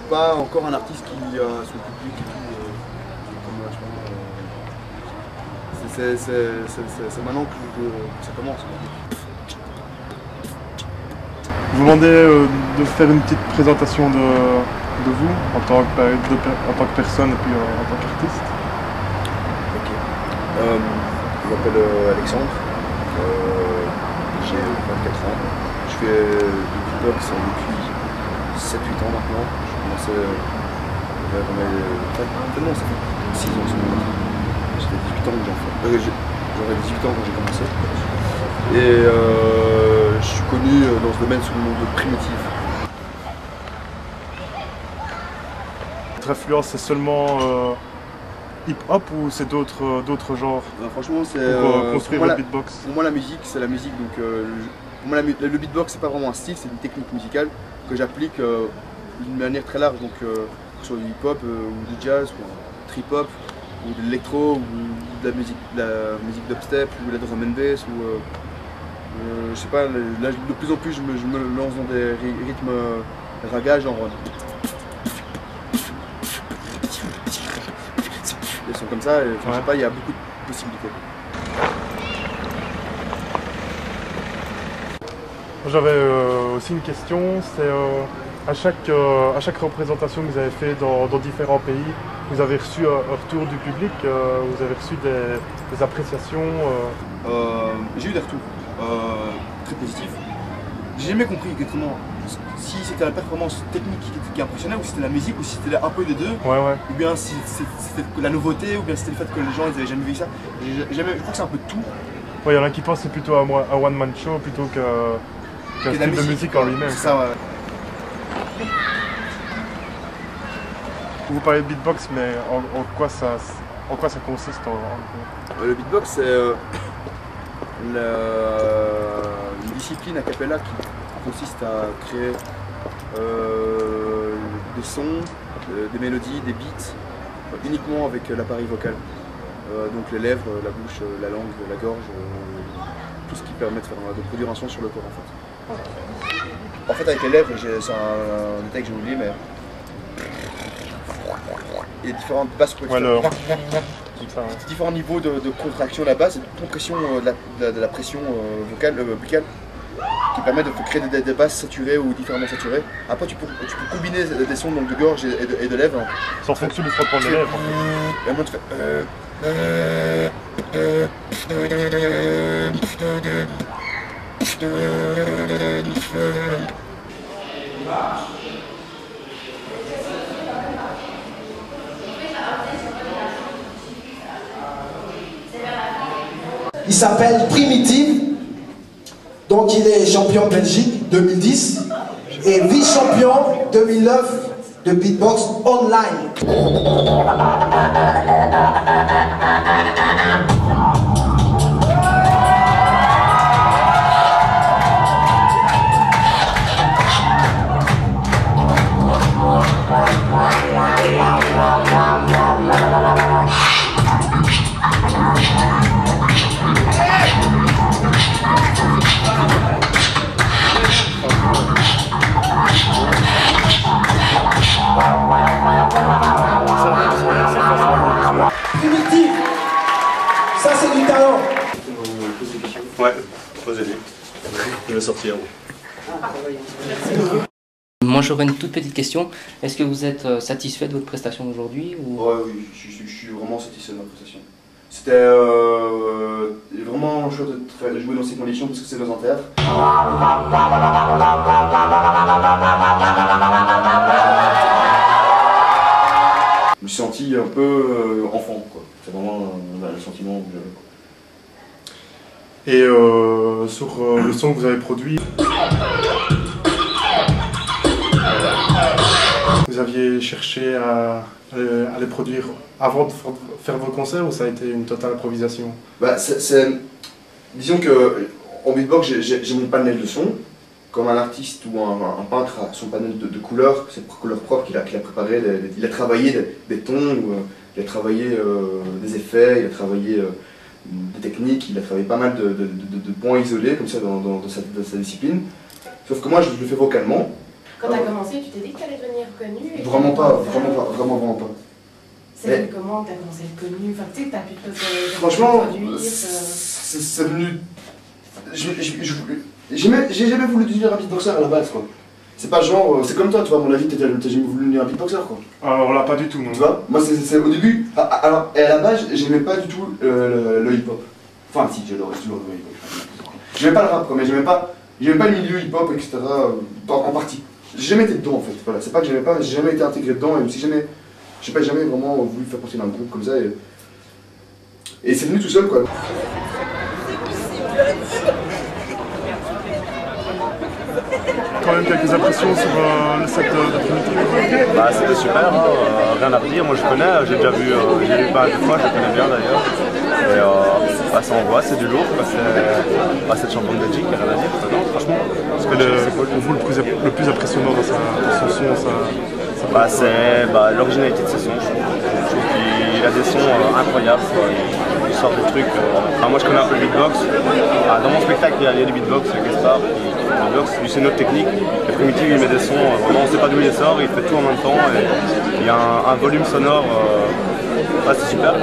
Pas encore un artiste qui a son public et tout, c'est maintenant que ça commence. Je vous demandais de faire une petite présentation de vous en tant que personne et puis en tant qu'artiste. Ok. Je m'appelle Alexandre, j'ai 24 ans, je fais du beatbox depuis 7-8 ans maintenant. Je commençais non, ça fait 6 ans, j'avais 18 ans que j'en fais. J'aurais 18 ans quand j'ai commencé. Et je suis connu dans ce domaine sous le nom de Primitive. Votre influence, c'est seulement hip-hop ou c'est d'autres genres Franchement, c'est pour construire le beatbox? Pour moi, la musique, c'est la musique. Donc, pour moi, le beatbox, c'est pas vraiment un style, c'est une technique musicale que j'applique d'une manière très large. Donc, sur du hip-hop ou du jazz, ou du trip-hop, ou de l'électro, ou de la musique dubstep, ou de la drum and bass, ou je sais pas. Là, de plus en plus, je me lance dans des rythmes raga, genre. Des sons comme ça, et, enfin, je sais pas, il y a beaucoup de possibilités. J'avais aussi une question, c'est à chaque représentation que vous avez fait dans différents pays, vous avez reçu un retour du public, vous avez reçu des appréciations J'ai eu des retours très positifs. J'ai jamais compris exactement si c'était la performance technique qui impressionnait, ou si c'était la musique, ou si c'était un peu des deux, ou bien si c'était la nouveauté, ou bien si c'était le fait que les gens n'avaient jamais vu ça. Je crois que c'est un peu de tout. Il y en a qui pensent que c'est plutôt un one-man show plutôt qu'un style de musique en lui-même. C'est ça, ouais. Vous parlez de beatbox, mais en quoi ça consiste en gros? Le beatbox, c'est une discipline a cappella qui consiste à créer des sons, des mélodies, des beats, uniquement avec l'appareil vocal. Donc les lèvres, la bouche, la langue, la gorge, tout ce qui permet de produire un son sur le corps en fait. En fait avec les lèvres, c'est un détail que j'ai oublié, mais il y a différentes basses différents niveaux de contraction de la basse et de compression de la pression vocale, buccale, qui permet de créer des basses saturées ou différemment saturées. Après tu peux combiner des sons donc, de gorge et de lèvres. C'est en fonction du frottement des lèvres. Et à un moment tu fais Il s'appelle Primitive, donc il est champion Belgique 2010 et vice-champion 2009 de beatbox online. Primitive, ça c'est du talent. Ouais, posez-les. Je vais sortir. Moi j'aurais une toute petite question. Est-ce que vous êtes satisfait de votre prestation d'aujourd'hui ou... Ouais, oui, je suis vraiment satisfait de ma prestation. C'était vraiment chouette de jouer dans ces conditions parce que c'est dans un théâtre. Je me suis senti un peu enfant, quoi. C'est vraiment le sentiment que j'avais. Et sur le son que vous avez produit, vous aviez cherché à les produire avant de faire vos concerts ou ça a été une totale improvisation? Bah, disons que en beatbox, j'ai mon panel de sons. Comme un artiste ou un peintre a son panel de couleurs, ses couleurs propres qu'il a préparé, il a travaillé des tons, il a travaillé des effets, il a travaillé des techniques, il a travaillé pas mal de points isolés comme ça dans sa discipline. Sauf que moi je le fais vocalement. Quand tu as commencé, tu t'es dit que tu allais devenir connu? Vraiment pas, vraiment pas. C'est comment tu as commencé à être connu? Enfin, tu sais, tu as pu te franchement, produire. c'est venu. J'ai jamais voulu devenir un beatboxer à la base, quoi. C'est pas genre, c'est comme toi, tu vois, à mon avis, t'as jamais voulu devenir un beatboxer, quoi. Alors là, pas du tout, non. Tu vois, moi, c'est au début, alors, et à la base, j'aimais pas du tout le hip-hop. Enfin, si, j'adorais toujours le hip-hop. J'aimais pas le rap, quoi, mais j'aimais pas le milieu hip-hop, etc. En partie. J'ai jamais été dedans, en fait. Voilà, c'est pas que j'aimais pas, j'ai jamais été intégré dedans, et aussi jamais, je sais pas, jamais vraiment voulu faire partie d'un groupe comme ça, et c'est venu tout seul, quoi. Quand même quelques impressions sur le set de Primitive. Bah, c'était super, hein, rien à redire. Moi je connais, j'ai déjà vu pas mal de fois, je le connais bien d'ailleurs. Et bah, ça envoie, c'est du lourd, c'est le champion de Belgique, il n'y a rien à dire, non, franchement. Parce que pour vous, le plus impressionnant dans son son, c'est l'originalité de ses sons, je trouve qu'il a des sons incroyables. Il sort des trucs. Moi je connais un peu le beatbox. Dans mon spectacle il y a des beatbox, Gaspard qui fait le beatbox, lui c'est notre technique. Et Primitive il met des sons, vraiment on ne sait pas d'où il les sort, il fait tout en même temps et il y a un volume sonore, c'est super.